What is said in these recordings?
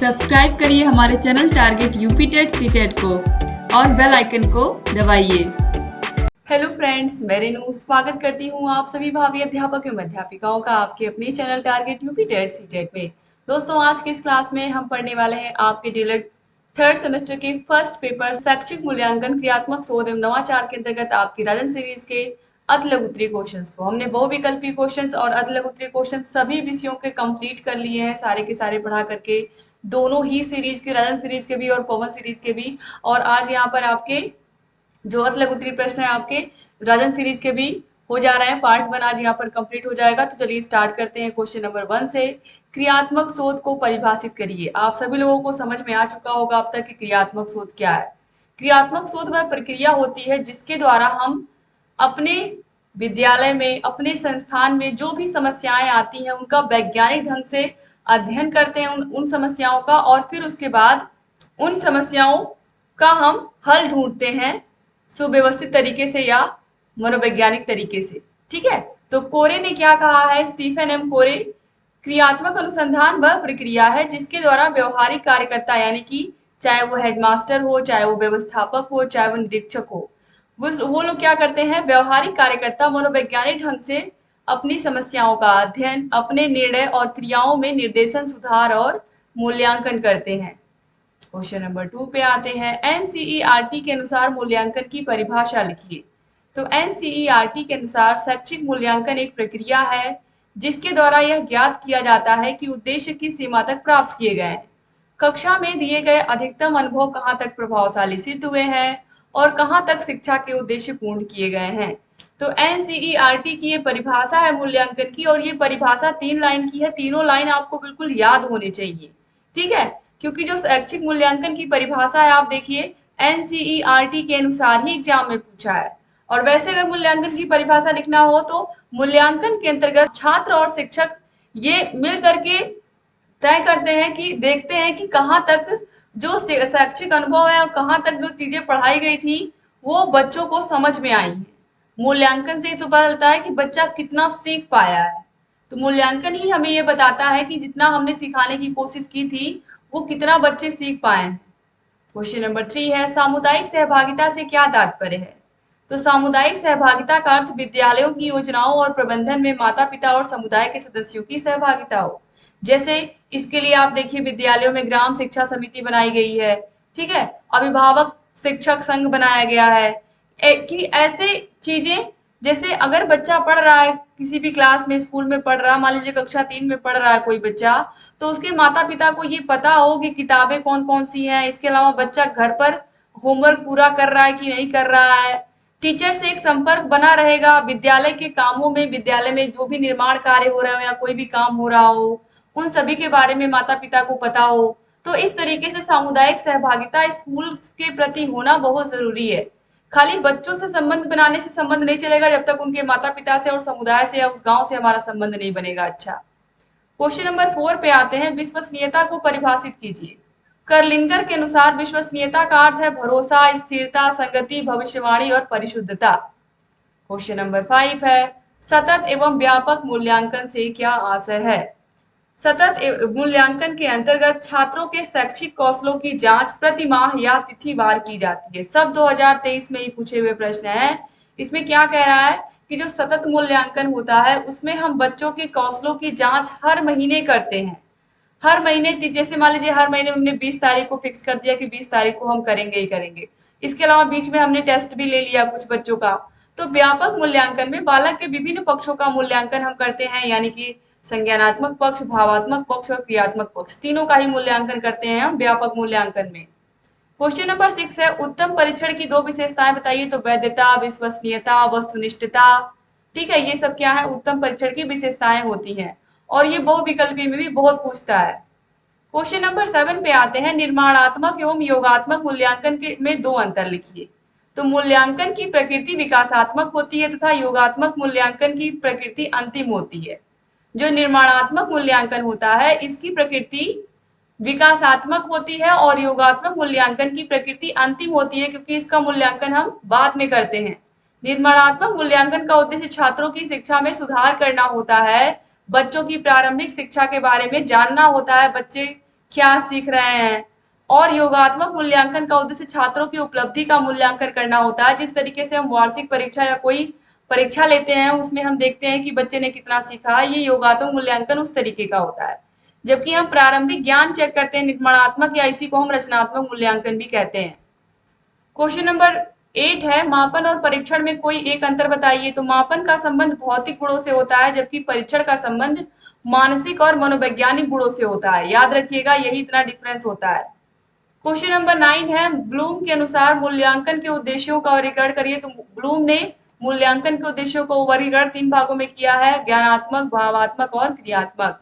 Subscribe करिए हमारे channel target UP TET C TET को और बेल आइकन को दबाइए। हेलो फ्रेंड्स, मैं रेनू स्वागत करती हूँ आप सभी भावी अध्यापक एवं अध्यापिकाओं का आपके अपने channel target UP TET C TET में। दोस्तों, आज की इस क्लास में हम पढ़ने वाले हैं आपके डीएलएड थर्ड सेमेस्टर के फर्स्ट पेपर शैक्षिक मूल्यांकन क्रियात्मक शोध एवं नवाचार के अंतर्गत आपकी राजन सीरीज के अति लघु उत्तरीय क्वेश्चंस को। हमने बहुविकल्पीय क्वेश्चंस और अति लघु उत्तरीय क्वेश्चंस सभी विषयों के कंप्लीट कर लिए हैं, सारे के सारे पढ़ा करके, दोनों ही सीरीज के, राजन सीरीज के भी और पवन सीरीज के भी। और आज यहाँ पर आपके जो अति लघु उत्तरीय प्रश्न है आपके राजन सीरीज के भी हो जा रहे हैं। पार्ट 1 आज यहाँ पर कंप्लीट हो जाएगा। तो चलिए स्टार्ट करते हैं क्वेश्चन नंबर 1 से। क्रियात्मक शोध को परिभाषित करिए। आप सभी लोगों को समझ में आ चुका होगा अब तक कि क्रियात्मक शोध क्या है। क्रियात्मक शोध वह प्रक्रिया होती है जिसके द्वारा हम अपने विद्यालय में, अपने संस्थान में जो भी समस्याएं आती हैं उनका वैज्ञानिक ढंग से अध्ययन करते हैं, उन समस्याओं का, और फिर उसके बाद उन समस्याओं का हम हल ढूंढते हैं सुव्यवस्थित तरीके से या मनोवैज्ञानिक तरीके से। ठीक है, तो कोरे ने क्या कहा है, स्टीफन एम कोरे, क्रियात्मक अनुसंधान वह प्रक्रिया है जिसके द्वारा व्यवहारिक कार्यकर्ता, यानी कि चाहे वो हेडमास्टर हो, चाहे वो व्यवस्थापक हो, चाहे वो निरीक्षक हो, वो लोग क्या करते हैं, व्यवहारिक कार्यकर्ता मनोवैज्ञानिक ढंग से अपनी समस्याओं का अध्ययन, अपने निर्णय और क्रियाओं में निर्देशन, सुधार और मूल्यांकन करते हैं। क्वेश्चन नंबर 2 पे आते हैं। एनसीईआरटी के अनुसार मूल्यांकन की परिभाषा लिखिए। तो एनसीईआरटी के अनुसार शैक्षिक मूल्यांकन एक प्रक्रिया है जिसके द्वारा यह ज्ञात किया जाता है कि उद्देश्य की सीमा तक प्राप्त किए गए हैं, कक्षा में दिए गए अधिकतम अनुभव कहाँ तक प्रभावशाली सिद्ध हुए हैं और कहाँ तक शिक्षा के उद्देश्य पूर्ण किए गए हैं। तो एनसीईआरटी की ये परिभाषा है मूल्यांकन की, और ये परिभाषा 3 लाइन की है। तीनों लाइन आपको बिल्कुल याद होने चाहिए। ठीक है, क्योंकि जो शैक्षिक मूल्यांकन की परिभाषा है, आप देखिए एनसीईआरटी के अनुसार ही एग्जाम में पूछा है। और वैसे अगर मूल्यांकन की परिभाषा लिखना हो तो मूल्यांकन के अंतर्गत छात्र और शिक्षक ये मिल करके तय करते हैं कि देखते हैं कि कहाँ तक जो शैक्षिक अनुभव है और कहाँ तक जो चीजें पढ़ाई गई थी वो बच्चों को समझ में आई है। मूल्यांकन से तो पता चलता है कि बच्चा कितना सीख पाया है। तो मूल्यांकन ही हमें ये बताता है कि जितना हमने सिखाने की कोशिश की थी वो कितना बच्चे सीख पाए हैं। क्वेश्चन नंबर 3 है, सामुदायिक सहभागिता से क्या तात्पर्य है। तो सामुदायिक सहभागिता का अर्थ विद्यालयों की योजनाओं और प्रबंधन में माता पिता और समुदाय के सदस्यों की सहभागिता हो। जैसे इसके लिए आप देखिए विद्यालयों में ग्राम शिक्षा समिति बनाई गई है, ठीक है, अभिभावक शिक्षक संघ बनाया गया है, कि ऐसे चीजें, जैसे अगर बच्चा पढ़ रहा है किसी भी क्लास में, स्कूल में पढ़ रहा है, मान लीजिए कक्षा 3 में पढ़ रहा है कोई बच्चा, तो उसके माता पिता को ये पता हो कि किताबें कौन कौन सी हैं, इसके अलावा बच्चा घर पर होमवर्क पूरा कर रहा है कि नहीं कर रहा है, टीचर से एक संपर्क बना रहेगा, विद्यालय के कामों में, विद्यालय में जो भी निर्माण कार्य हो रहे हो या कोई भी काम हो रहा हो उन सभी के बारे में माता पिता को पता हो। तो इस तरीके से सामुदायिक सहभागिता स्कूल के प्रति होना बहुत जरूरी है। खाली बच्चों से संबंध बनाने से संबंध नहीं चलेगा जब तक उनके माता पिता से और समुदाय से या उस गांव से हमारा संबंध नहीं बनेगा। अच्छा, क्वेश्चन नंबर 4 पे आते हैं। विश्वसनीयता को परिभाषित कीजिए। करलिंगर के अनुसार विश्वसनीयता का अर्थ है भरोसा, स्थिरता, संगति, भविष्यवाणी और परिशुद्धता। क्वेश्चन नंबर 5 है, सतत एवं व्यापक मूल्यांकन से क्या आशय है। सतत मूल्यांकन के अंतर्गत छात्रों के शैक्षिक कौशलों की जांच प्रति माह या तिथिवार की जाती है। सब 2023 में ही पूछे हुए प्रश्न है। इसमें क्या कह रहा है कि जो सतत मूल्यांकन होता है उसमें हम बच्चों के कौशलों की जांच हर महीने करते हैं। हर महीने, जैसे मान लीजिए हर महीने हमने 20 तारीख को फिक्स कर दिया कि 20 तारीख को हम करेंगे ही करेंगे। इसके अलावा बीच में हमने टेस्ट भी ले लिया कुछ बच्चों का। तो व्यापक मूल्यांकन में बालक के विभिन्न पक्षों का मूल्यांकन हम करते हैं, यानी कि संज्ञानात्मक पक्ष, भावात्मक पक्ष और क्रियात्मक पक्ष, तीनों का ही मूल्यांकन करते हैं हम व्यापक मूल्यांकन में। क्वेश्चन नंबर 6 है, उत्तम परीक्षण की 2 विशेषताएं बताइए। तो वैधता, विश्वसनीयता, वस्तुनिष्ठता। ठीक है, ये सब क्या है, उत्तम परीक्षण की विशेषताएं होती हैं, और ये बहुविकल्पी में भी बहुत पूछता है। क्वेश्चन नंबर 7 पे आते हैं। निर्माणात्मक एवं योगात्मक मूल्यांकन के में 2 अंतर लिखिए। तो मूल्यांकन की प्रकृति विकासात्मक होती है तथा योगात्मक मूल्यांकन की प्रकृति अंतिम होती है। जो निर्माणात्मक मूल्यांकन होता है इसकी प्रकृति विकासात्मक होती है और योगात्मक मूल्यांकन की प्रकृति अंतिम होती है, क्योंकि इसका मूल्यांकन हम बाद में करते हैं। निर्माणात्मक मूल्यांकन का उद्देश्य छात्रों की शिक्षा में सुधार करना होता है, बच्चों की प्रारंभिक शिक्षा के बारे में जानना होता है, बच्चे क्या सीख रहे हैं। और योगात्मक मूल्यांकन का उद्देश्य छात्रों की उपलब्धि का मूल्यांकन करना होता है। जिस तरीके से हम वार्षिक परीक्षा या कोई परीक्षा लेते हैं उसमें हम देखते हैं कि बच्चे ने कितना सीखा, ये योगात्मक मूल्यांकन उस तरीके का होता है। जबकि हम प्रारंभिक ज्ञान चेक करते हैं निर्माणात्मक, या इसी को हम रचनात्मक मूल्यांकन भी कहते हैं। क्वेश्चन नंबर 8 है, मापन और परीक्षण में कोई एक अंतर बताइए। तो मापन का संबंध भौतिक गुणों से होता है, जबकि परीक्षण का संबंध मानसिक और मनोवैज्ञानिक गुणों से होता है। याद रखिएगा, यही इतना डिफरेंस होता है। क्वेश्चन नंबर 9 है, ब्लूम के अनुसार मूल्यांकन के उद्देश्यों का वर्गीकरण करिए। तो ब्लूम ने मूल्यांकन के उद्देश्यों को वर्गीकरण 3 भागों में किया है, ज्ञानात्मक, भावात्मक और क्रियात्मक।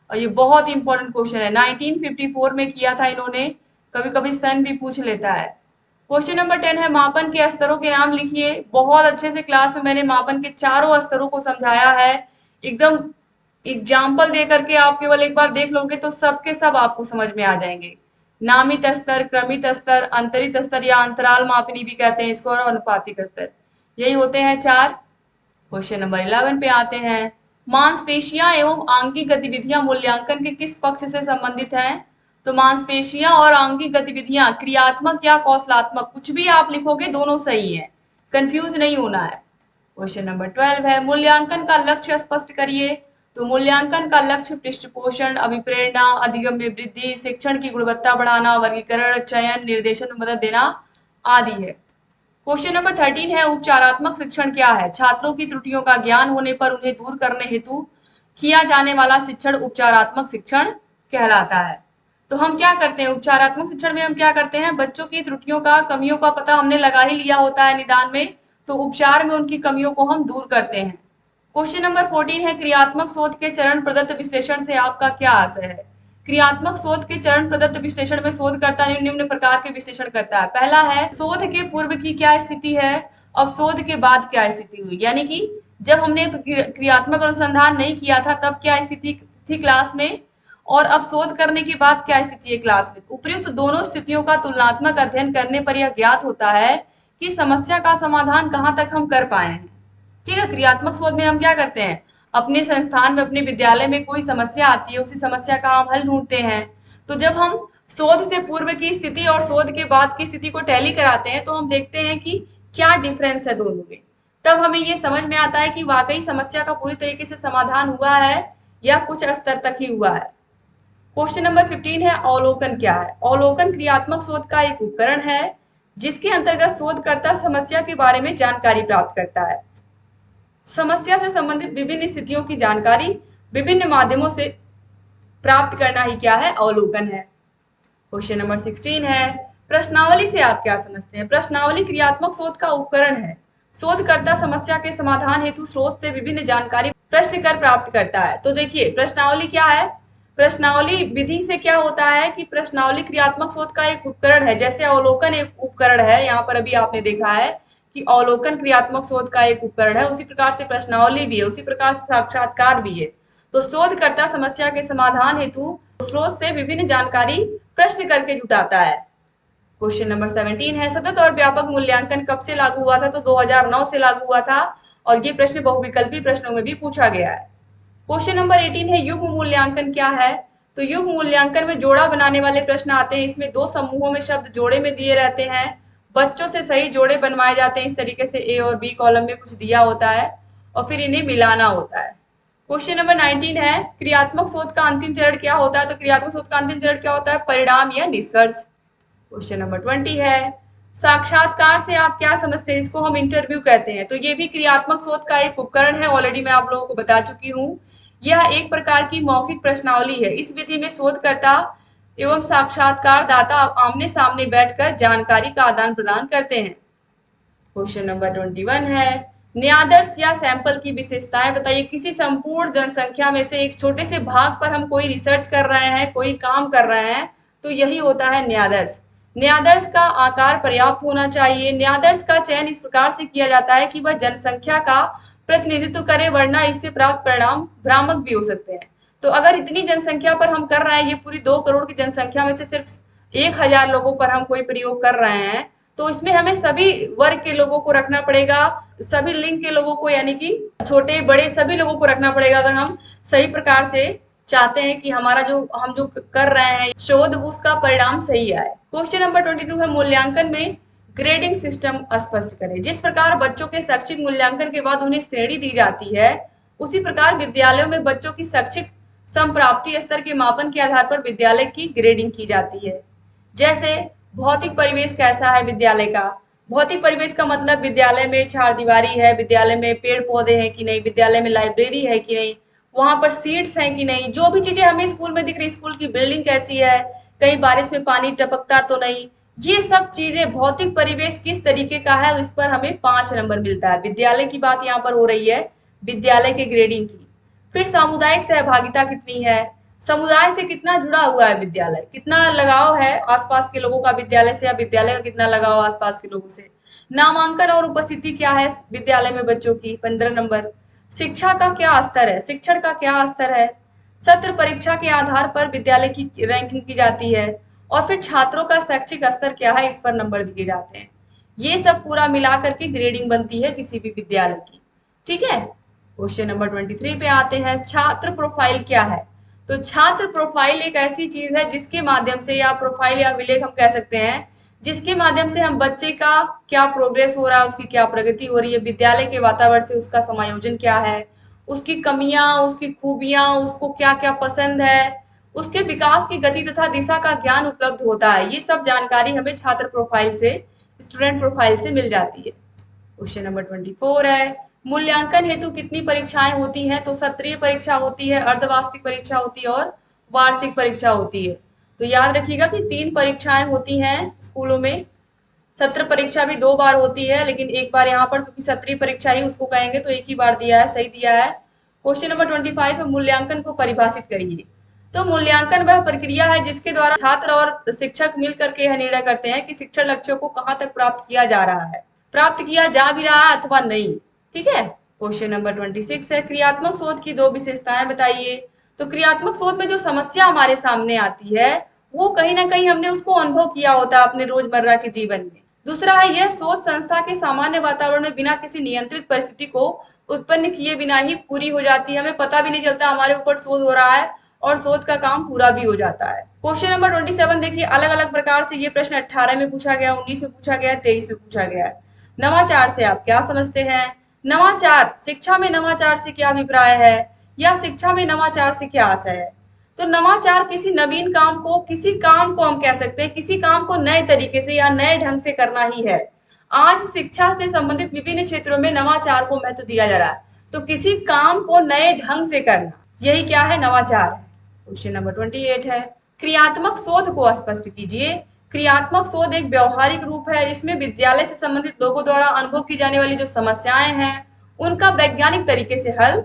और ये बहुत इंपॉर्टेंट क्वेश्चन है, 1954 में किया था इन्होंने, कभी कभी सन भी पूछ लेता है। क्वेश्चन नंबर 10 है, मापन के स्तरों के नाम लिखिए। बहुत अच्छे से क्लास में मैंने मापन के चारों स्तरों को समझाया है, एकदम एग्जाम्पल दे करके आप केवल एक बार देख लोगे तो सबके सब आपको समझ में आ जाएंगे। नामित स्तर, क्रमित स्तर, अंतरित स्तर या अंतराल मापनी भी कहते हैं इसको, और अनुपातिक स्तर, यही होते हैं 4। क्वेश्चन नंबर 11 पे आते हैं, मांसपेशियां एवं आंगिक गतिविधियां मूल्यांकन के किस पक्ष से संबंधित हैं। तो मांसपेशियां और आंगिक गतिविधियां क्रियात्मक या कौशलात्मक, कुछ भी आप लिखोगे दोनों सही है, कंफ्यूज नहीं होना है। क्वेश्चन नंबर 12 है, मूल्यांकन का लक्ष्य स्पष्ट करिए। तो मूल्यांकन का लक्ष्य पृष्ठपोषण, अभिप्रेरणा, अधिगम में वृद्धि, शिक्षण की गुणवत्ता बढ़ाना, वर्गीकरण, चयन, निर्देशन में मदद देना आदि है। क्वेश्चन नंबर 13 है, उपचारात्मक शिक्षण क्या है। छात्रों की त्रुटियों का ज्ञान होने पर उन्हें दूर करने हेतु किया जाने वाला शिक्षण उपचारात्मक शिक्षण कहलाता है। तो हम क्या करते हैं उपचारात्मक शिक्षण में, हम क्या करते हैं, बच्चों की त्रुटियों का, कमियों का पता हमने लगा ही लिया होता है निदान में, तो उपचार में उनकी कमियों को हम दूर करते हैं। क्वेश्चन नंबर 14 है, क्रियात्मक शोध के चरण प्रदत्त विश्लेषण से आपका क्या आशय है। क्रियात्मक शोध के चरण प्रदत्त विश्लेषण में शोधकर्ता निम्न प्रकार के विश्लेषण करता है। पहला है, शोध के पूर्व की क्या स्थिति है, अब शोध के बाद क्या स्थिति हुई, यानी कि जब हमने क्रियात्मक अनुसंधान नहीं किया था तब क्या स्थिति थी क्लास में, और अब शोध करने के बाद क्या स्थिति है क्लास में। उपयुक्त दोनों स्थितियों का तुलनात्मक अध्ययन करने पर यह ज्ञात होता है कि समस्या का समाधान कहाँ तक हम कर पाए हैं। ठीक है, क्रियात्मक शोध में हम क्या करते हैं, अपने संस्थान में, अपने विद्यालय में कोई समस्या आती है, उसी समस्या का हम हल ढूंढते हैं। तो जब हम शोध से पूर्व की स्थिति और शोध के बाद की स्थिति को टैली कराते हैं तो हम देखते हैं कि क्या डिफरेंस है दोनों में। तब हमें ये समझ में आता है कि वाकई समस्या का पूरी तरीके से समाधान हुआ है या कुछ स्तर तक ही हुआ है। क्वेश्चन नंबर 15 है, अवलोकन क्या है। अवलोकन क्रियात्मक शोध का एक उपकरण है जिसके अंतर्गत शोधकर्ता समस्या के बारे में जानकारी प्राप्त करता है। समस्या से संबंधित विभिन्न स्थितियों की जानकारी विभिन्न माध्यमों से प्राप्त करना ही क्या है, अवलोकन है। क्वेश्चन नंबर 16 है, प्रश्नावली से आप क्या समझते हैं। प्रश्नावली क्रियात्मक शोध का उपकरण है। शोधकर्ता समस्या के समाधान हेतु स्रोत से विभिन्न जानकारी प्रश्न कर प्राप्त करता है। तो देखिए प्रश्नावली क्या है, प्रश्नावली विधि से क्या होता है कि प्रश्नावली क्रियात्मक शोध का एक उपकरण है, जैसे अवलोकन एक उपकरण है, यहाँ पर अभी आपने देखा है कि अवलोकन क्रियात्मक शोध का एक उपकरण है, उसी प्रकार से प्रश्नावली भी है, उसी प्रकार से साक्षात्कार भी है। तो शोधकर्ता समस्या के समाधान हेतु स्रोत से विभिन्न जानकारी प्रश्न करके जुटाता है। क्वेश्चन नंबर 17 है, सतत और व्यापक मूल्यांकन कब से लागू हुआ था। तो 2009 से लागू हुआ था, और ये प्रश्न बहुविकल्पी प्रश्नों में भी पूछा गया है। क्वेश्चन नंबर 18 है, युग्म मूल्यांकन क्या है। तो युग्म मूल्यांकन में जोड़ा बनाने वाले प्रश्न आते हैं। इसमें दो समूहों में शब्द जोड़े में दिए रहते हैं, बच्चों से सही जोड़े बनवाए जाते हैं। इस तरीके से ए और बी कॉलम में कुछ दिया होता है और फिर इन्हें मिलाना होता है। क्वेश्चन नंबर 19 है, क्रियात्मक शोध का अंतिम चरण क्या होता है। तो क्रियात्मक शोध का अंतिम चरण क्या होता है, परिणाम या निष्कर्ष। क्वेश्चन नंबर 20 है, साक्षात्कार से आप क्या समझते हैं। इसको हम इंटरव्यू कहते हैं। तो ये भी क्रियात्मक शोध का एक उपकरण है, ऑलरेडी मैं आप लोगों को बता चुकी हूँ। यह एक प्रकार की मौखिक प्रश्नावली है। इस विधि में शोधकर्ता एवं साक्षात्कारदाता आमने सामने बैठकर जानकारी का आदान प्रदान करते हैं। क्वेश्चन नंबर 21 है, न्यादर्श या सैंपल की विशेषताएं बताइए। किसी संपूर्ण जनसंख्या में से एक छोटे से भाग पर हम कोई रिसर्च कर रहे हैं, कोई काम कर रहे हैं, तो यही होता है न्यादर्श। न्यादर्श का आकार पर्याप्त होना चाहिए। न्यादर्श का चयन इस प्रकार से किया जाता है कि वह जनसंख्या का प्रतिनिधित्व करे, वरना इससे प्राप्त परिणाम भ्रामक भी हो सकते हैं। तो अगर इतनी जनसंख्या पर हम कर रहे हैं, ये पूरी 2 करोड़ की जनसंख्या में से सिर्फ 1000 लोगों पर हम कोई प्रयोग कर रहे हैं, तो इसमें हमें सभी वर्ग के लोगों को रखना पड़ेगा, सभी लिंग के लोगों को, यानी कि छोटे बड़े सभी लोगों को रखना पड़ेगा अगर हम सही प्रकार से चाहते हैं कि हमारा जो हम जो कर रहे हैं शोध उसका परिणाम सही आए। क्वेश्चन नंबर 22 है, मूल्यांकन में ग्रेडिंग सिस्टम स्पष्ट करें। जिस प्रकार बच्चों के शैक्षिक मूल्यांकन के बाद उन्हें श्रेणी दी जाती है, उसी प्रकार विद्यालयों में बच्चों की शैक्षिक संप्राप्ति स्तर के मापन के आधार पर विद्यालय की ग्रेडिंग की जाती है। जैसे भौतिक परिवेश कैसा है विद्यालय का। भौतिक परिवेश का मतलब विद्यालय में चार दीवारी है, विद्यालय में पेड़ पौधे हैं कि नहीं, विद्यालय में लाइब्रेरी है कि नहीं, वहां पर सीट्स हैं कि नहीं, जो भी चीजें हमें स्कूल में दिख रही, स्कूल की बिल्डिंग कैसी है, कहीं बारिश में पानी टपकता तो नहीं, ये सब चीजें भौतिक परिवेश किस तरीके का है इस पर हमें 5 नंबर मिलता है। विद्यालय की बात यहाँ पर हो रही है, विद्यालय के ग्रेडिंग की। फिर सामुदायिक सहभागिता कितनी है, समुदाय से कितना जुड़ा हुआ है विद्यालय, कितना लगाव है आसपास के लोगों का विद्यालय से, या विद्यालय का कितना लगाव आसपास के लोगों से। नामांकन और उपस्थिति क्या है विद्यालय में बच्चों की, 15 नंबर। शिक्षा का क्या स्तर है, शिक्षण का क्या स्तर है। सत्र परीक्षा के आधार पर विद्यालय की रैंकिंग की जाती है। और फिर छात्रों का शैक्षिक स्तर क्या है, इस पर नंबर दिए जाते हैं। ये सब पूरा मिला करके ग्रेडिंग बनती है किसी भी विद्यालय की। ठीक है, क्वेश्चन नंबर 23 पे आते हैं, छात्र प्रोफाइल क्या है। तो छात्र प्रोफाइल एक ऐसी चीज है जिसके माध्यम से, या प्रोफाइल या विलेख हम कह सकते हैं, जिसके माध्यम से हम बच्चे का क्या प्रोग्रेस हो रहा है, उसकी क्या प्रगति हो रही है, विद्यालय के वातावरण से उसका समायोजन क्या है, उसकी कमियां, उसकी खूबियां, उसको क्या क्या पसंद है, उसके विकास की गति तथा दिशा का ज्ञान उपलब्ध होता है। ये सब जानकारी हमें छात्र प्रोफाइल से, स्टूडेंट प्रोफाइल से मिल जाती है। क्वेश्चन नंबर 24 है, मूल्यांकन हेतु कितनी परीक्षाएं होती हैं। तो सत्रीय परीक्षा होती है, अर्धवार्षिक परीक्षा होती है और वार्षिक परीक्षा होती है। तो याद रखिएगा कि 3 परीक्षाएं होती हैं स्कूलों में। सत्र परीक्षा भी 2 बार होती है, लेकिन एक बार यहाँ पर क्योंकि सत्रीय परीक्षा ही उसको कहेंगे तो एक ही बार दिया है, सही दिया है। क्वेश्चन नंबर 25 है, मूल्यांकन को परिभाषित करिए। तो मूल्यांकन वह प्रक्रिया है जिसके द्वारा छात्र और शिक्षक मिलकर के यह निर्णय करते हैं कि शिक्षण लक्ष्यों को कहाँ तक प्राप्त किया जा रहा है, प्राप्त किया जा भी रहा है अथवा नहीं। ठीक है, क्वेश्चन नंबर 26 है, क्रियात्मक शोध की 2 विशेषताएं बताइए। तो क्रियात्मक शोध में जो समस्या हमारे सामने आती है वो कहीं ना कहीं हमने उसको अनुभव किया होता है अपने रोजमर्रा के जीवन में। दूसरा है, यह शोध संस्था के सामान्य वातावरण में बिना किसी नियंत्रित परिस्थिति को उत्पन्न किए बिना ही पूरी हो जाती है। हमें पता भी नहीं चलता हमारे ऊपर शोध हो रहा है और शोध का काम पूरा भी हो जाता है। क्वेश्चन नंबर 27 देखिए, अलग अलग प्रकार से ये प्रश्न 18 में पूछा गया, 19 में पूछा गया, 23 में पूछा गया है। नवाचार से आप क्या समझते हैं। नवाचार, शिक्षा में नवाचार से क्या अभिप्राय है, या शिक्षा में नवाचार से क्या आशय है। तो नवाचार किसी नवीन काम को, किसी काम को हम कह सकते हैं, किसी काम को नए तरीके से या नए ढंग से करना ही है। आज शिक्षा से संबंधित विभिन्न क्षेत्रों में नवाचार को महत्व दिया जा रहा है। तो किसी काम को नए ढंग से करना, यही क्या है, नवाचार है। क्वेश्चन नंबर 28 है, क्रियात्मक शोध को स्पष्ट कीजिए। क्रियात्मक शोध एक व्यवहारिक रूप है जिसमें विद्यालय से संबंधित लोगों द्वारा अनुभव की जाने वाली जो समस्याएं हैं उनका वैज्ञानिक तरीके से हल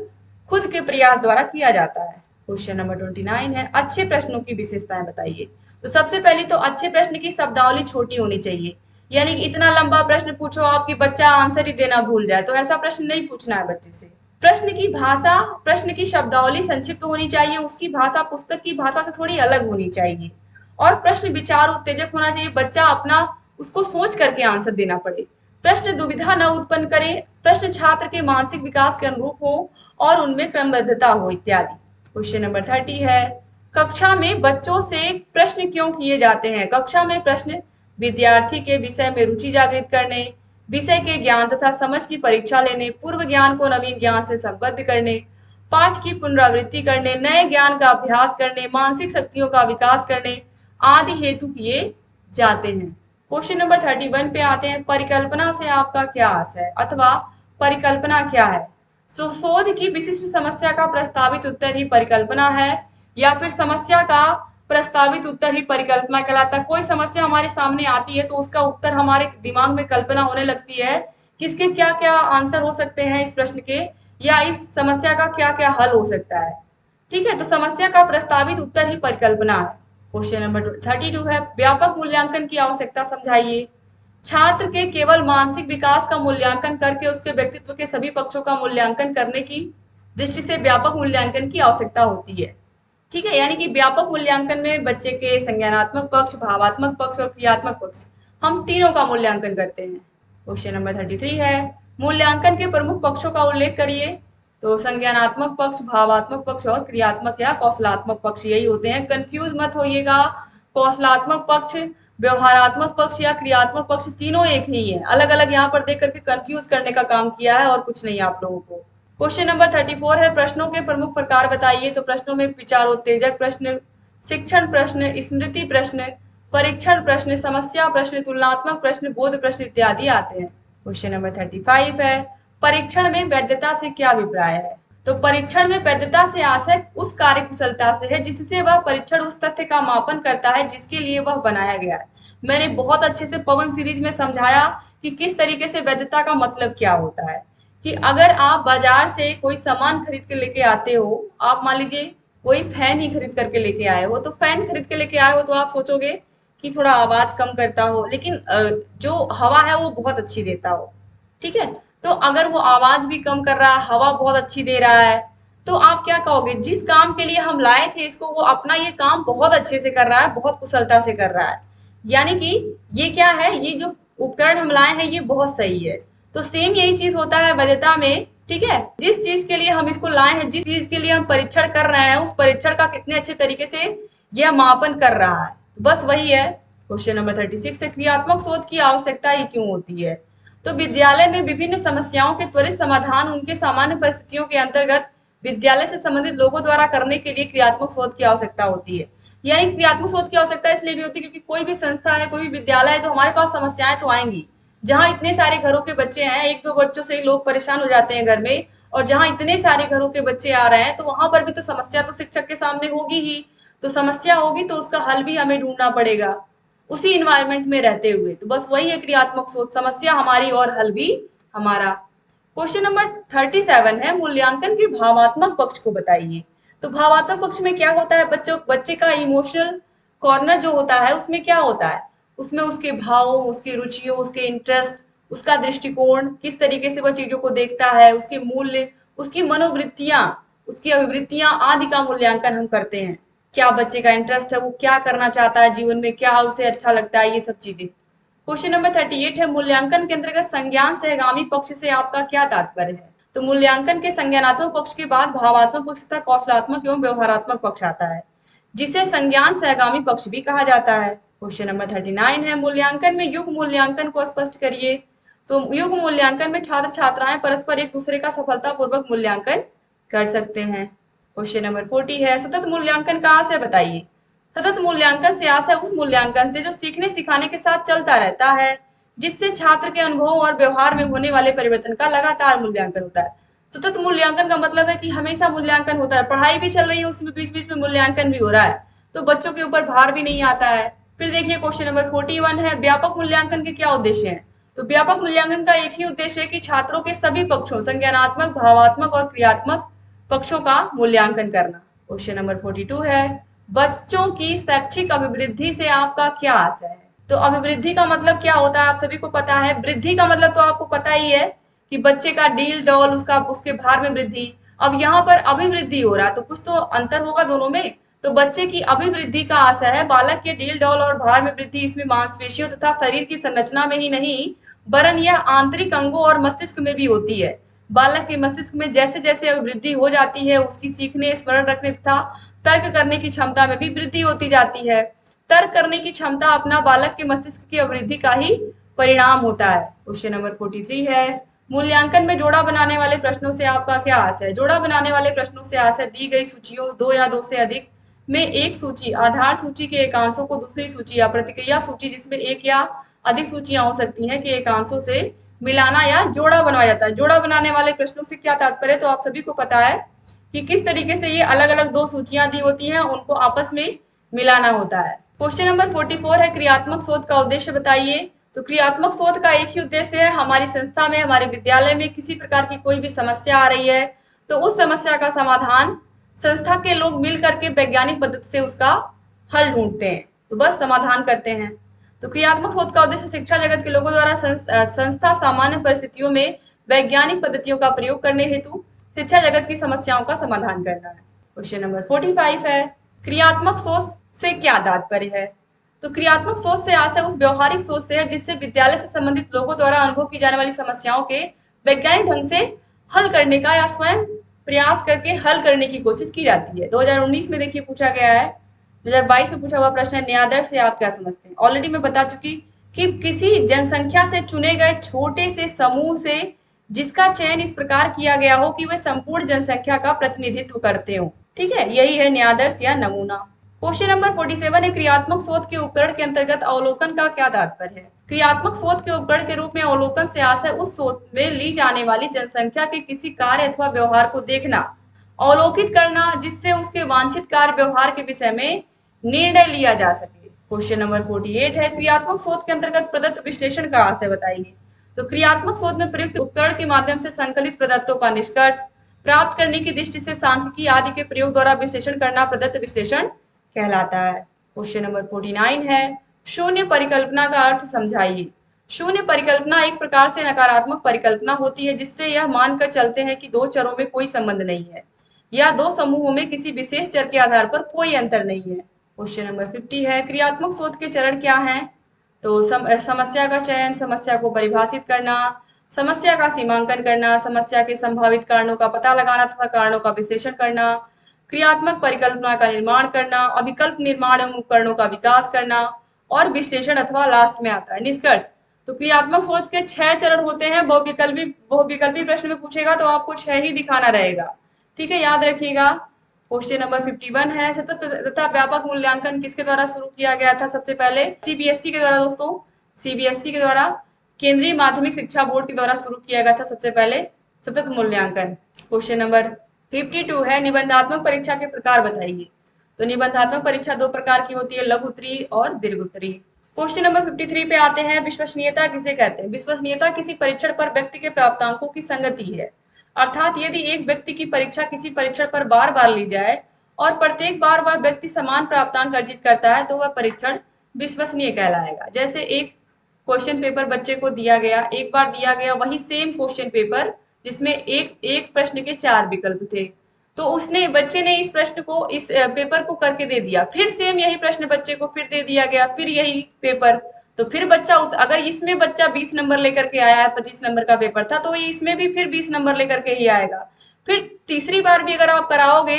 खुद के प्रयास द्वारा किया जाता है। क्वेश्चन नंबर 29 है, अच्छे प्रश्नों की विशेषताएं बताइए। तो सबसे पहले तो अच्छे प्रश्न की शब्दावली छोटी होनी चाहिए, यानी कि इतना लंबा प्रश्न पूछो आपकी बच्चा आंसर ही देना भूल जाए, तो ऐसा प्रश्न नहीं पूछना है बच्चे से। प्रश्न की भाषा, प्रश्न की शब्दावली संक्षिप्त होनी चाहिए, उसकी भाषा पुस्तक की भाषा से थोड़ी अलग होनी चाहिए, और प्रश्न विचार उत्तेजक होना चाहिए, बच्चा अपना उसको सोच करके आंसर देना पड़े। प्रश्न दुविधा न उत्पन्न करे, प्रश्न छात्र के मानसिक विकास के अनुरूप हो और उनमें क्रमबद्धता हो इत्यादि। क्वेश्चन नंबर 30 है, कक्षा में बच्चों से प्रश्न क्यों किए जाते हैं। कक्षा में प्रश्न विद्यार्थी के विषय में रुचि जागृत करने, विषय के ज्ञान तथा समझ की परीक्षा लेने, पूर्व ज्ञान को नवीन ज्ञान से संबद्ध करने, पाठ की पुनरावृत्ति करने, नए ज्ञान का अभ्यास करने, मानसिक शक्तियों का विकास करने आदि हेतु किए जाते हैं। क्वेश्चन नंबर 31 पे आते हैं, परिकल्पना से आपका क्या आशय है अथवा परिकल्पना क्या है। सो शोध की विशिष्ट समस्या का प्रस्तावित उत्तर ही परिकल्पना है, या फिर समस्या का प्रस्तावित उत्तर ही परिकल्पना कहलाता है। कोई समस्या हमारे सामने आती है तो उसका उत्तर हमारे दिमाग में कल्पना होने लगती है किसके क्या क्या आंसर हो सकते हैं इस प्रश्न के, या इस समस्या का क्या क्या हल हो सकता है। ठीक है, तो समस्या का प्रस्तावित उत्तर ही परिकल्पना है। क्वेश्चन नंबर 32 है, व्यापक मूल्यांकन की आवश्यकता समझाइए। छात्र के केवल मानसिक विकास का मूल्यांकन करके उसके व्यक्तित्व के सभी पक्षों का मूल्यांकन करने की दृष्टि से व्यापक मूल्यांकन की आवश्यकता होती है। ठीक है, यानी कि व्यापक मूल्यांकन में बच्चे के संज्ञानात्मक पक्ष, भावात्मक पक्ष और क्रियात्मक पक्ष, हम तीनों का मूल्यांकन करते हैं। क्वेश्चन नंबर 33 है, मूल्यांकन के प्रमुख पक्षों का उल्लेख करिए। तो संज्ञानात्मक पक्ष, भावात्मक पक्ष और क्रियात्मक या कौशलात्मक पक्ष यही होते हैं। कंफ्यूज मत होइएगा, कौशलात्मक पक्ष, व्यवहारात्मक पक्ष या क्रियात्मक पक्ष तीनों एक ही है। अलग अलग यहाँ पर देख करके कंफ्यूज करने का काम किया है और कुछ नहीं आप लोगों को। क्वेश्चन नंबर 34 है, प्रश्नों के प्रमुख प्रकार बताइए। तो प्रश्नों में विचारोत्तेजक प्रश्न, शिक्षण प्रश्न, स्मृति प्रश्न, परीक्षण प्रश्न, समस्या प्रश्न, तुलनात्मक प्रश्न, बोध प्रश्न इत्यादि आते हैं। क्वेश्चन नंबर 35 है, परीक्षण में वैधता से क्या अभिप्राय है। तो परीक्षण में वैधता से आशय उस कार्य कुशलता से है जिससे वह परीक्षण उस तथ्य का मापन करता है जिसके लिए वह बनाया गया है। मैंने बहुत अच्छे से पवन सीरीज में समझाया कि किस तरीके से वैधता का मतलब क्या होता है। कि अगर आप बाजार से कोई सामान खरीद के लेके आते हो, आप मान लीजिए कोई फैन ही खरीद करके लेके आए हो, तो फैन खरीद के लेके आए हो तो आप सोचोगे कि थोड़ा आवाज कम करता हो, लेकिन जो हवा है वो बहुत अच्छी देता हो, ठीक है। तो अगर वो आवाज भी कम कर रहा है, हवा बहुत अच्छी दे रहा है, तो आप क्या कहोगे, जिस काम के लिए हम लाए थे इसको, वो अपना ये काम बहुत अच्छे से कर रहा है, बहुत कुशलता से कर रहा है। यानी कि ये क्या है, ये जो उपकरण हम लाए हैं ये बहुत सही है। तो सेम यही चीज होता है वैधता में, ठीक है। जिस चीज के लिए हम इसको लाए हैं, जिस चीज के लिए हम परीक्षण कर रहे हैं, उस परीक्षण का कितने अच्छे तरीके से यह मापन कर रहा है, बस वही है। क्वेश्चन नंबर 36 है, क्रियात्मक शोध की आवश्यकता ही क्यों होती है। तो विद्यालय में विभिन्न समस्याओं के त्वरित समाधान उनके सामान्य परिस्थितियों के अंतर्गत विद्यालय से संबंधित लोगों द्वारा करने के लिए क्रियात्मक शोध की आवश्यकता होती है। यानी क्रियात्मक शोध की आवश्यकता इसलिए भी होती है क्योंकि कोई भी संस्था है, कोई भी विद्यालय है, तो हमारे पास समस्याएं तो आएंगी। जहाँ इतने सारे घरों के बच्चे हैं, एक दो बच्चों से ही लोग परेशान हो जाते हैं घर में, और जहाँ इतने सारे घरों के बच्चे आ रहे हैं तो वहां पर भी तो समस्या तो शिक्षक के सामने होगी ही। तो समस्या होगी तो उसका हल भी हमें ढूंढना पड़ेगा उसी इन्वायरमेंट में रहते हुए। तो बस वही है क्रियात्मक सोच, समस्या हमारी और हल भी हमारा। क्वेश्चन नंबर 37 है, मूल्यांकन के भावात्मक पक्ष को बताइए। तो भावात्मक पक्ष में क्या होता है, बच्चे का इमोशनल कॉर्नर जो होता है उसमें क्या होता है, उसमें उसके भावों, उसकी रुचियों, उसके इंटरेस्ट, उसका दृष्टिकोण, किस तरीके से वह चीजों को देखता है, उसके मूल्य, उसकी मनोवृत्तियां, उसकी अभिवृत्तियां आदि का मूल्यांकन हम करते हैं। क्या बच्चे का इंटरेस्ट है, वो क्या करना चाहता है जीवन में, क्या उसे अच्छा लगता है, ये सब चीजें। क्वेश्चन नंबर 38 है, मूल्यांकन के अंतर्गत संज्ञान सहगामी पक्ष से आपका क्या तात्पर्य है। तो मूल्यांकन के संज्ञानात्मक पक्ष के बाद भावात्मक पक्ष तथा कौशलात्मक एवं व्यवहारात्मक पक्ष आता है, जिसे संज्ञान सहगामी पक्ष भी कहा जाता है। क्वेश्चन नंबर 39 है, मूल्यांकन में युग्म मूल्यांकन को स्पष्ट करिए। तो युग्म मूल्यांकन में छात्र छात्राएं परस्पर एक दूसरे का सफलतापूर्वक मूल्यांकन कर सकते हैं। क्वेश्चन नंबर 40 है, सतत मूल्यांकन कहाँ से बताइए। सतत मूल्यांकन से आशय उस मूल्यांकन से जो सीखने सिखाने के साथ चलता रहता है, जिससे छात्र के अनुभव और व्यवहार में होने वाले परिवर्तन का लगातार मूल्यांकन होता है। सतत मूल्यांकन का मतलब है कि हमेशा मूल्यांकन होता है, पढ़ाई भी चल रही है उसमें बीच बीच में मूल्यांकन भी हो रहा है, तो बच्चों के ऊपर भार भी नहीं आता है। फिर देखिए क्वेश्चन नंबर 41 है, व्यापक मूल्यांकन के क्या उद्देश्य हैं। तो व्यापक मूल्यांकन का एक ही उद्देश्य है कि छात्रों के सभी पक्षों, संज्ञानात्मक, भावात्मक और क्रियात्मक पक्षों का मूल्यांकन करना। क्वेश्चन नंबर 42 है, बच्चों की शैक्षिक अभिवृद्धि से आपका क्या आशय है। तो अभिवृद्धि का मतलब क्या होता है आप सभी को पता है, वृद्धि का मतलब तो आपको पता ही है कि बच्चे का डील डॉल, उसका उसके भार में वृद्धि। अब यहाँ पर अभिवृद्धि हो रहा है तो कुछ तो अंतर होगा दोनों में। तो बच्चे की अभिवृद्धि का आशय है बालक के डील डॉल और भार में वृद्धि, इसमें मांसपेशियों तथा शरीर की संरचना में ही नहीं वरन यह आंतरिक अंगों और मस्तिष्क में भी होती है। बालक के मस्तिष्क में जैसे जैसे वृद्धि हो जाती है, उसकी सीखने, स्मरण रखने तथा तर्क करने की क्षमता में भी वृद्धि होती जाती है। तर्क करने की क्षमता अपना बालक के मस्तिष्क की अभिवृद्धि का ही परिणाम होता है। क्वेश्चन नंबर 43 है, मूल्यांकन में जोड़ा बनाने वाले प्रश्नों से आपका क्या आशय है। जोड़ा बनाने वाले प्रश्नों से आशय दी गई सूचियों, दो या दो से अधिक में एक सूची, आधार सूची के एकांशों को दूसरी सूची या प्रतिक्रिया सूची जिसमें एक या अधिक सूचियां हो सकती हैं के एकांशों से मिलाना या जोड़ा बनवाया जाता है। जोड़ा बनाने वाले प्रश्नों से क्या तात्पर्य, तो आप सभी को पता है कि किस तरीके से ये अलग अलग दो सूचियां दी होती हैं, उनको आपस में मिलाना होता है। क्वेश्चन नंबर 44 है, क्रियात्मक शोध का उद्देश्य बताइए। तो क्रियात्मक शोध का एक ही उद्देश्य है, हमारी संस्था में, हमारे विद्यालय में किसी प्रकार की कोई भी समस्या आ रही है तो उस समस्या का समाधान संस्था के लोग मिल करके वैज्ञानिक पद्धति से उसका हल ढूंढते हैं, तो बस समाधान करते हैं। तो क्रियात्मक शोध का उद्देश्य शिक्षा जगत के लोगों द्वारा संस्था सामान्य परिस्थितियों में वैज्ञानिक पद्धतियों का प्रयोग करने हेतु शिक्षा जगत की समस्याओं का समाधान करना है। क्वेश्चन नंबर 45 है, क्रियात्मक सोच से क्या तात्पर्य है। तो क्रियात्मक सोच से आशय उस व्यवहारिक सोच से है जिससे विद्यालय से संबंधित लोगों द्वारा अनुभव की जाने वाली समस्याओं के वैज्ञानिक ढंग से हल करने का या स्वयं प्रयास करके हल करने की कोशिश की जाती है। 2019 में देखिए पूछा गया है। 2022 में पूछा हुआ प्रश्न है, न्यायाधीश से आप क्या समझते हैं? ऑलरेडी मैं बता चुकी कि किसी जनसंख्या से चुने गए छोटे से समूह से जिसका चयन इस प्रकार किया गया हो कि वे संपूर्ण जनसंख्या का प्रतिनिधित्व करते हो। ठीक है, यही है न्यायाधीश या नमूना। क्वेश्चन नंबर 47 है, क्रियात्मक शोध के उपकरण के अंतर्गत अवलोकन का क्या तात्पर्य है? क्रियात्मक शोध के उपकरण के रूप में अवलोकन से आशय उस शोध में ली जाने वाली जनसंख्या के किसी कार्य अथवा व्यवहार को देखना, अवलोकित करना, जिससे उसके वांछित कार्य व्यवहार के विषय में निर्णय लिया जा सके। क्वेश्चन नंबर 48 है, क्रियात्मक शोध के अंतर्गत प्रदत्त विश्लेषण का आशय बताइए। तो क्रियात्मक शोध में प्रयुक्त उपकरण के माध्यम से संकलित प्रदत्तों का निष्कर्ष प्राप्त करने की दृष्टि से सांख्यिकी आदि के प्रयोग द्वारा विश्लेषण करना प्रदत्त विश्लेषण कहलाता है। क्वेश्चन नंबर 49 है, शून्य परिकल्पना का अर्थ समझाइए। शून्य परिकल्पना एक प्रकार से नकारात्मक परिकल्पना होती है जिससे यह मानकर चलते हैं कि दो चरों में कोई संबंध नहीं है या दो समूहों में किसी विशेष चर के आधार पर कोई अंतर नहीं है। क्वेश्चन नंबर 50 है, क्रियात्मक शोध के चरण क्या हैं? तो समस्या का चयन, समस्या को परिभाषित करना, समस्या का सीमांकन करना, समस्या के संभावित कारणों का पता लगाना तथा कारणों का विश्लेषण करना, क्रियात्मक परिकल्पना का निर्माण करना, अभिकल्प निर्माण एवं उपकरणों का विकास करना और विश्लेषण अथवा लास्ट में आता है निष्कर्ष। तो क्रियात्मक सोच के 6 चरण होते हैं। बहुविकल्पी प्रश्न में पूछेगा तो आपको 6 ही दिखाना रहेगा। ठीक है, याद रखिएगा। क्वेश्चन नंबर 51 है, सतत तथा व्यापक मूल्यांकन किसके द्वारा शुरू किया गया था? सबसे पहले सीबीएसई के द्वारा दोस्तों, सीबीएसई के द्वारा, केंद्रीय माध्यमिक शिक्षा बोर्ड के द्वारा शुरू किया गया था सबसे पहले सतत मूल्यांकन। क्वेश्चन नंबर 52 है, निबंधात्मक परीक्षा के प्रकार बताइए। तो निबंधात्मक परीक्षा दो प्रकार की होती है, लघु उत्तरीय और दीर्घ उत्तरीय। क्वेश्चन नंबर 53 पे आते हैं, विश्वसनीयता किसे कहते हैं? विश्वसनीयता किसी परीक्षण पर व्यक्ति के प्राप्तांकों की संगति है। अर्थात यदि एक व्यक्ति की परीक्षा किसी परीक्षण पर बार बार ली जाए और प्रत्येक बार वह व्यक्ति समान प्राप्तांक अर्जित करता है तो वह परीक्षण विश्वसनीय कहलाएगा। जैसे एक क्वेश्चन पेपर बच्चे को दिया गया, एक बार दिया गया वही सेम क्वेश्चन पेपर जिसमें एक एक प्रश्न के 4 विकल्प थे, तो उसने बच्चे ने इस प्रश्न को इस पेपर को करके दे दिया, फिर सेम यही प्रश्न बच्चे को फिर दे दिया गया, फिर यही पेपर, तो फिर बच्चा अगर इसमें बच्चा 20 नंबर लेकर के आया है, 25 नंबर का पेपर था, तो इसमें भी फिर 20 नंबर लेकर के ही आएगा। फिर तीसरी बार भी अगर आप कराओगे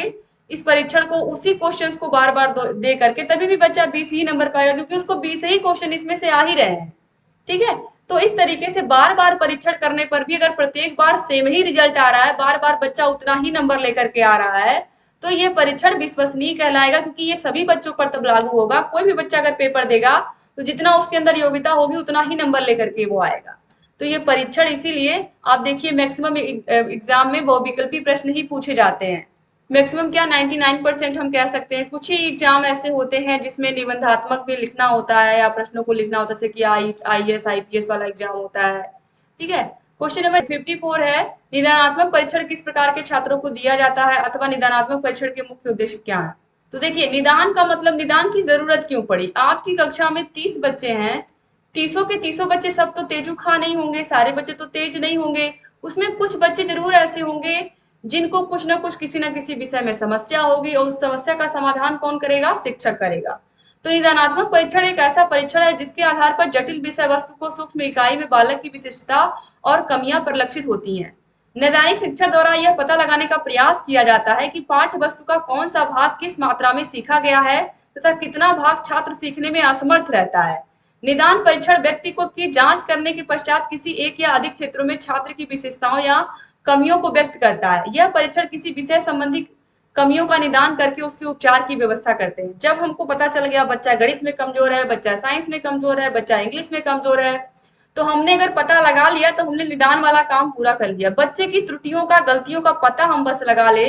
इस परीक्षण को उसी क्वेश्चंस को बार बार दे करके, तभी भी बच्चा 20 ही नंबर पाएगा, क्योंकि उसको 20 ही क्वेश्चन इसमें से आ ही रहे हैं। ठीक है, तो इस तरीके से बार बार परीक्षण करने पर भी अगर प्रत्येक बार सेम ही रिजल्ट आ रहा है, बार बार बच्चा उतना ही नंबर लेकर के आ रहा है, तो ये परीक्षण विश्वसनीय कहलाएगा, क्योंकि ये सभी बच्चों पर तब लागू होगा। कोई भी बच्चा अगर पेपर देगा तो जितना उसके अंदर योग्यता होगी उतना ही नंबर लेकर के वो आएगा। तो ये परीक्षण इसीलिए आप देखिए मैक्सिमम एग्जाम में बहुविकल्पी प्रश्न ही पूछे जाते हैं। मैक्सिमम क्या 99% हम कह सकते हैं। कुछ ही एग्जाम ऐसे होते हैं जिसमें निबंधात्मक भी लिखना होता है या प्रश्नों को लिखना होता है, जैसे कि आईएएस आईपीएस वाला एग्जाम होता है। ठीक है, क्वेश्चन नंबर 54 है, निदानात्मक परीक्षण किस प्रकार के छात्रों को दिया जाता है अथवा निदानात्मक परीक्षण के मुख्य उद्देश्य क्या है? तो देखिए, निदान का मतलब निदान की जरूरत क्यों पड़ी? आपकी कक्षा में 30 बच्चे हैं, 30 के 30 बच्चे सब तो तेजुखा नहीं होंगे, सारे बच्चे तो तेज नहीं होंगे, उसमें कुछ बच्चे जरूर ऐसे होंगे जिनको कुछ ना कुछ किसी न किसी विषय में समस्या होगी, और उस समस्या का समाधान कौन करेगा? शिक्षक करेगा। तो निदानात्मक परीक्षण एक ऐसा परीक्षण है जिसके आधार पर जटिल विषय वस्तु को सूक्ष्म इकाई में बालक की विशिष्टता और कमियां परिलक्षित होती हैं। नैदानिक शिक्षा द्वारा यह पता लगाने का प्रयास किया जाता है कि पाठ्य वस्तु का कौन सा भाग किस मात्रा में सीखा गया है तथा कितना भाग छात्र सीखने में असमर्थ रहता है। निदान परीक्षण व्यक्ति को की जांच करने के पश्चात किसी एक या अधिक क्षेत्रों में छात्र की विशेषताओं या कमियों को व्यक्त करता है। यह परीक्षण किसी विषय संबंधी कमियों का निदान करके उसके उपचार की व्यवस्था करते हैं। जब हमको पता चल गया बच्चा गणित में कमजोर है, बच्चा साइंस में कमजोर है, बच्चा इंग्लिश में कमजोर है, तो हमने अगर पता लगा लिया तो हमने निदान वाला काम पूरा कर लिया। बच्चे की त्रुटियों का, गलतियों का पता हम बस लगा ले,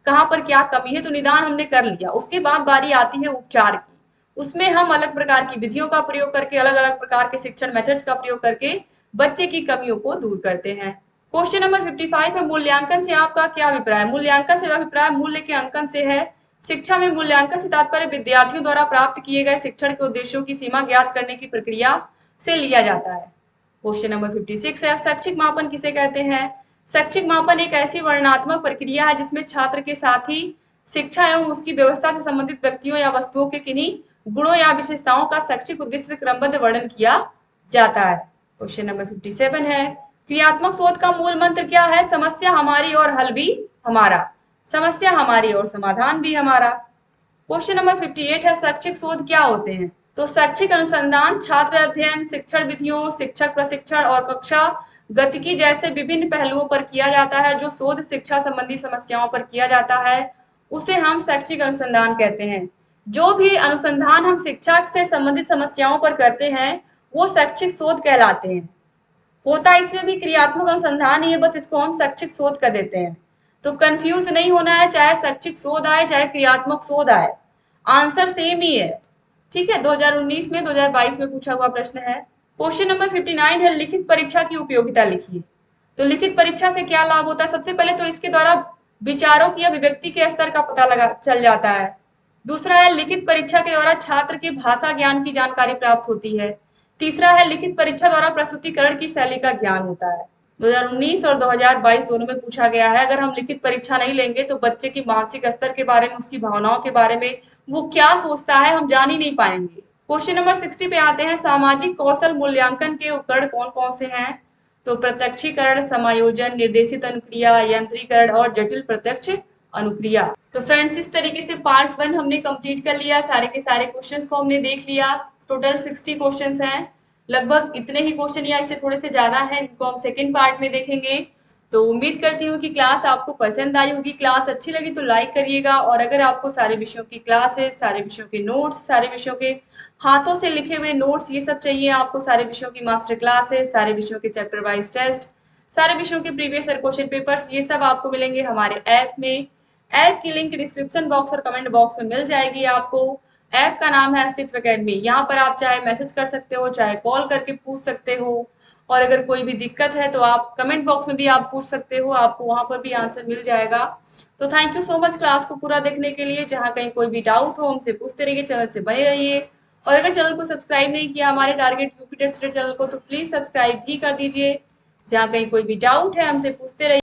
कहाँ पर क्या कमी है, तो निदान हमने कर लिया। उसके बाद बारी आती है उपचार की। उसमें हम अलग प्रकार की विधियों का प्रयोग करके, अलग अलग प्रकार के शिक्षण मेथड्स का प्रयोग करके बच्चे की कमियों को दूर करते हैं। क्वेश्चन नंबर 55 है, मूल्यांकन से आपका क्या अभिप्राय? मूल्यांकन से अभिप्राय मूल्य के अंकन से है। शिक्षा में मूल्यांकन से तात्पर्य विद्यार्थियों द्वारा प्राप्त किए गए शिक्षण के उद्देश्यों की सीमा ज्ञात करने की प्रक्रिया से लिया जाता है। क्वेश्चन नंबर 56 है, शैक्षिक मापन किसे कहते हैं? शैक्षिक मापन एक ऐसी वर्णनात्मक प्रक्रिया है जिसमें छात्र के साथ ही शिक्षा एवं उसकी व्यवस्था से संबंधित व्यक्तियों या वस्तुओं के किन्हीं गुणों या विशेषताओं का शैक्षिक उद्देश्य से क्रमबद्ध वर्णन किया जाता है। क्वेश्चन नंबर 57 है, क्रियात्मक शोध का मूल मंत्र क्या है? समस्या हमारी और हल भी हमारा, समस्या हमारी और समाधान भी हमारा। क्वेश्चन नंबर 58 है, शैक्षिक शोध क्या होते हैं? तो शैक्षिक अनुसंधान छात्र अध्ययन, शिक्षण विधियों, शिक्षक प्रशिक्षण और कक्षा गतिकी जैसे विभिन्न पहलुओं पर किया जाता है। जो शोध शिक्षा संबंधी समस्याओं पर किया जाता है उसे हम शैक्षिक अनुसंधान कहते हैं। जो भी अनुसंधान हम शिक्षा से संबंधित समस्याओं पर करते हैं वो शैक्षिक शोध कहलाते हैं। होता इसमें भी क्रियात्मक अनुसंधान ही है, बस इसको हम शैक्षिक शोध कर देते हैं। तो कंफ्यूज नहीं होना है, चाहे शैक्षिक शोध आए चाहे क्रियात्मक शोध आए, आंसर सेम ही है। ठीक है, 2019 में 2022 में पूछा हुआ प्रश्न है। क्वेश्चन नंबर 59 है, लिखित परीक्षा की उपयोगिता लिखिए। तो लिखित परीक्षा से क्या लाभ होता है? सबसे पहले तो इसके द्वारा विचारों की अभिव्यक्ति के स्तर का पता लगा चल जाता है। दूसरा है, लिखित परीक्षा के द्वारा छात्र के भाषा ज्ञान की जानकारी प्राप्त होती है। तीसरा है, लिखित परीक्षा द्वारा प्रस्तुतिकरण की शैली का ज्ञान होता है। 2019 और 2022 दोनों में पूछा गया है। अगर हम लिखित परीक्षा नहीं लेंगे तो बच्चे की मानसिक स्तर के बारे में, उसकी भावनाओं के बारे में, वो क्या सोचता है, हम जान ही नहीं पाएंगे। क्वेश्चन नंबर 60 पे आते हैं, सामाजिक कौशल मूल्यांकन के उपकरण कौन कौन से हैं? तो प्रत्यक्षीकरण, समायोजन, निर्देशित अनुक्रिया, यंत्रीकरण और जटिल प्रत्यक्ष अनुक्रिया। तो फ्रेंड्स, इस तरीके से पार्ट 1 हमने कंप्लीट कर लिया। सारे के सारे क्वेश्चंस को हमने देख लिया। टोटल 60 क्वेश्चंस हैं। लगभग इतने ही क्वेश्चन या इससे थोड़े से ज्यादा हैं, इनको हम सेकंड पार्ट में देखेंगे। तो उम्मीद करती हूँ कि क्लास आपको पसंद आई होगी। क्लास अच्छी लगी तो लाइक करिएगा, और अगर आपको सारे विषयों की क्लासेस, सारे विषयों के नोट्स, सारे विषयों के हाथों से लिखे हुए नोट्स, ये सब चाहिए आपको, सारे विषयों की मास्टर क्लासेस, सारे विषयों के चैप्टर वाइज टेस्ट, सारे विषयों के प्रीवियस ईयर क्वेश्चन पेपर्स, ये सब आपको मिलेंगे हमारे ऐप में। ऐप की लिंक डिस्क्रिप्शन बॉक्स और कमेंट बॉक्स में मिल जाएगी आपको। ऐप का नाम है अस्तित्व एकेडमी। यहाँ पर आप चाहे मैसेज कर सकते हो, चाहे कॉल करके पूछ सकते हो, और अगर कोई भी दिक्कत है तो आप कमेंट बॉक्स में भी आप पूछ सकते हो, आपको वहां पर भी आंसर मिल जाएगा। तो thank you so much class को पूरा देखने के लिए। जहाँ कहीं कोई भी डाउट हो हमसे पूछते रहिए, चैनल से बने रहिए। और अगर चैनल को सब्सक्राइब नहीं किया हमारे टारगेट यूपी टेट चैनल को, तो प्लीज सब्सक्राइब भी कर दीजिए। जहाँ कहीं कोई भी डाउट है हमसे पूछते रहिए।